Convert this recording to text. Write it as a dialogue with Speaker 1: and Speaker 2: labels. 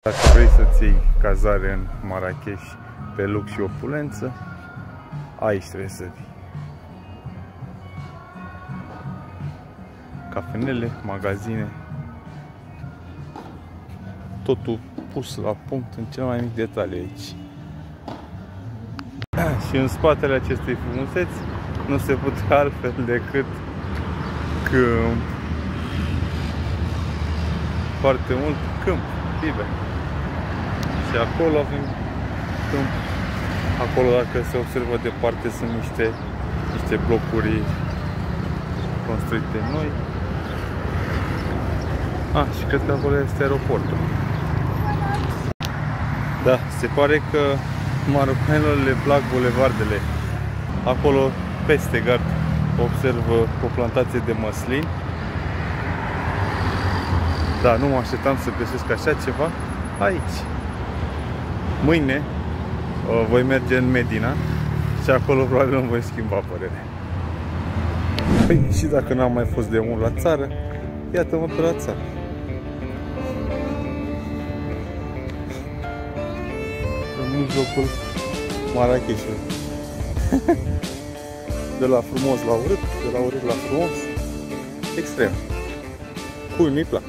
Speaker 1: Dacă vrei să-ți iei cazare în Marrakech pe lux și opulență, aici trebuie să vii. Cafenele, magazine, totul pus la punct în cel mai mic detaliu aici. Și în spatele acestei frumuseți nu se putea altfel decât câmp. Foarte mult câmp, liber. Și acolo avem câmp. Acolo, dacă se observă departe, sunt niște blocuri construite noi. Și cred că acolo este aeroportul. Da, se pare că marocanilor le plac bulevardele. Acolo, peste gard, observă o plantație de măslin. Da, nu mă așteptam să găsesc așa ceva aici. Mâine voi merge în Medina și acolo probabil îmi voi schimba părerea. Păi, și dacă n-am mai fost de mult la țară, iată-mă pe la țară. În mijlocul Marrakechului. De la frumos la urât, de la urât la frumos. Extrem. Cui nu-i plac.